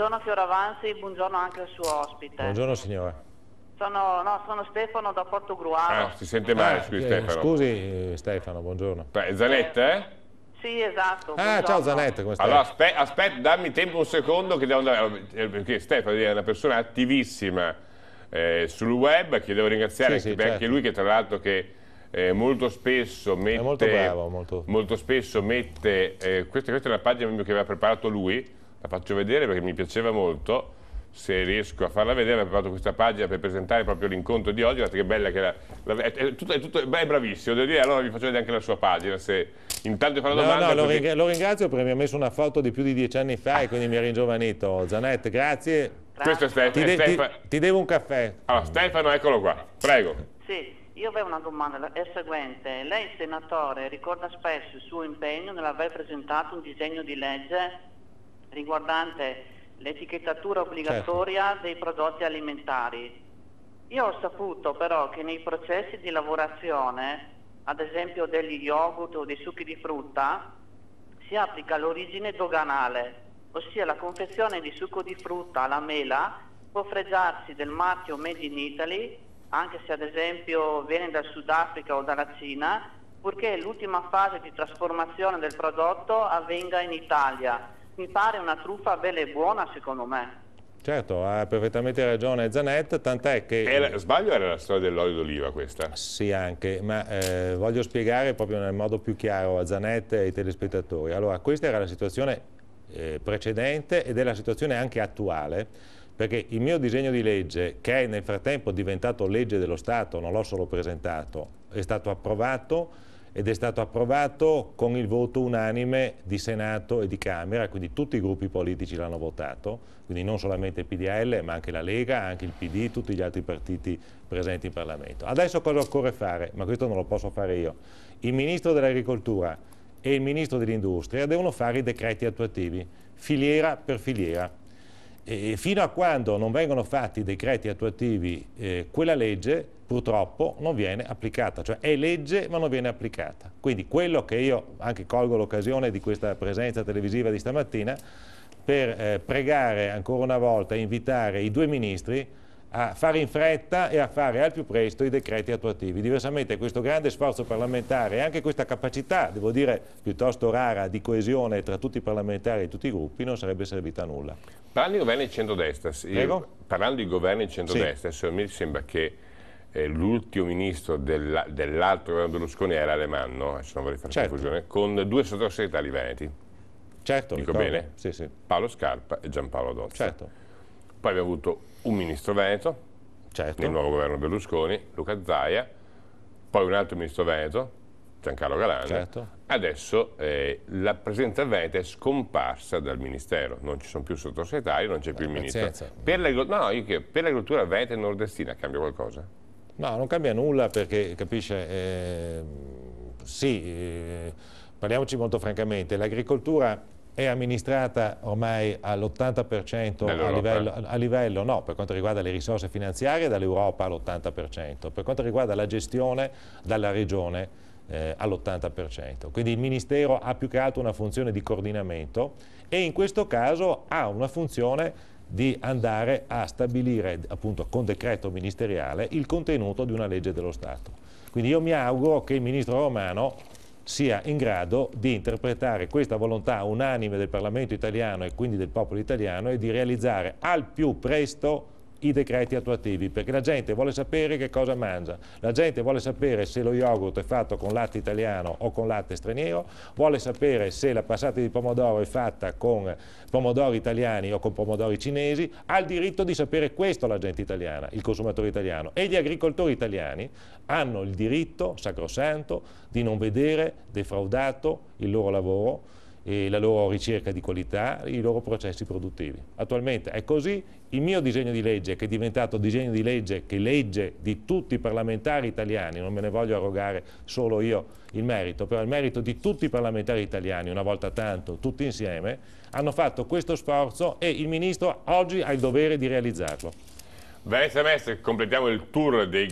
buongiorno Fioravanti, buongiorno anche al suo ospite. Buongiorno signora. Sono Stefano da Portogruaro. Si sente male, scusi Stefano. Scusi Stefano, buongiorno. Zanetta, eh? Sì, esatto. Ciao Zanetta, come stai? Allora aspetta, dammi tempo un secondo che devo andare, perché Stefano è una persona attivissima sul web, che devo ringraziare, certo. Anche lui che tra l'altro molto spesso mette, è molto bravo, molto spesso mette, questa è una pagina che aveva preparato lui, la faccio vedere perché mi piaceva molto, se riesco a farla vedere. Aveva preparato questa pagina per presentare proprio l'incontro di oggi, guardate che bella che è bravissimo, devo dire. Allora vi faccio vedere anche la sua pagina, se intanto farò domanda. No, lo ringrazio perché mi ha messo una foto di più di 10 anni fa e quindi mi ha ringiovanito. Zanetta, grazie. Questo è Stefano. Ti devo un caffè. Allora, Stefano, eccolo qua, prego. Sì, io avevo una domanda, è la seguente. Lei, senatore, ricorda spesso il suo impegno nell'aver presentato un disegno di legge riguardante l'etichettatura obbligatoria dei prodotti alimentari. Io ho saputo però che nei processi di lavorazione, ad esempio degli yogurt o dei succhi di frutta, si applica l'origine doganale, ossia la confezione di succo di frutta alla mela può fregiarsi del marchio Made in Italy, anche se ad esempio viene dal Sudafrica o dalla Cina, purché l'ultima fase di trasformazione del prodotto avvenga in Italia. Mi pare una truffa bella e buona, secondo me. Certo, ha perfettamente ragione Zanetta, tant'è che... Sbaglio, era la storia dell'olio d'oliva questa? Sì, anche, ma voglio spiegare proprio nel modo più chiaro a Zanetta e ai telespettatori. Allora, questa era la situazione precedente ed è la situazione anche attuale, perché il mio disegno di legge, che è nel frattempo diventato legge dello Stato, non l'ho solo presentato, è stato approvato ed è stato approvato con il voto unanime di Senato e di Camera, quindi tutti i gruppi politici l'hanno votato, quindi non solamente il PDL ma anche la Lega, anche il PD, tutti gli altri partiti presenti in Parlamento. Adesso cosa occorre fare? Ma questo non lo posso fare io. Il Ministro dell'Agricoltura e il Ministro dell'Industria devono fare i decreti attuativi, filiera per filiera. E fino a quando non vengono fatti i decreti attuativi, quella legge purtroppo non viene applicata, cioè è legge ma non viene applicata. Quindi quello che io anche colgo l'occasione di questa presenza televisiva di stamattina per pregare ancora una volta e invitare i due ministri a fare in fretta e a fare al più presto i decreti attuativi. Diversamente questo grande sforzo parlamentare e anche questa capacità, devo dire, piuttosto rara di coesione tra tutti i parlamentari e tutti i gruppi non sarebbe servita a nulla. Parlando di governi di centrodestra, parlando di governi di centrodestra, sì. Mi sembra che l'ultimo ministro dell'altro governo Berlusconi era Alemanno, adesso non vorrei fare confusione, con due sottosegretari veneti. Certo, dico bene? Sì, sì. Paolo Scarpa e Giampaolo Dozza. Certo. Poi abbiamo avuto un ministro veneto, certo, nel nuovo governo Berlusconi, Luca Zaia, poi un altro ministro veneto, Giancarlo Galan. certo. Adesso la presenza veneta è scomparsa dal ministero, non ci sono più sottosegretari, non c'è più il ministro. Per l'agricoltura veneta e nordestina cambia qualcosa? No, non cambia nulla perché, capisce, parliamoci molto francamente, l'agricoltura è amministrata ormai all'80% a livello, no, per quanto riguarda le risorse finanziarie dall'Europa all'80%, per quanto riguarda la gestione dalla regione all'80%. Quindi il Ministero ha più che altro una funzione di coordinamento e in questo caso ha una funzione di andare a stabilire appunto con decreto ministeriale il contenuto di una legge dello Stato. Quindi io mi auguro che il Ministro Romano sia in grado di interpretare questa volontà unanime del Parlamento italiano e quindi del popolo italiano e di realizzare al più presto i decreti attuativi, perché la gente vuole sapere che cosa mangia, la gente vuole sapere se lo yogurt è fatto con latte italiano o con latte straniero, vuole sapere se la passata di pomodoro è fatta con pomodori italiani o con pomodori cinesi, ha il diritto di sapere questo la gente italiana, il consumatore italiano, e gli agricoltori italiani hanno il diritto sacrosanto di non vedere defraudato il loro lavoro e la loro ricerca di qualità, i loro processi produttivi. Attualmente è così, il mio disegno di legge, che è diventato disegno di legge che legge di tutti i parlamentari italiani, non me ne voglio arrogare solo io il merito, però il merito di tutti i parlamentari italiani, una volta tanto, tutti insieme, hanno fatto questo sforzo e il Ministro oggi ha il dovere di realizzarlo. Vanessa Mestre, completiamo il tour dei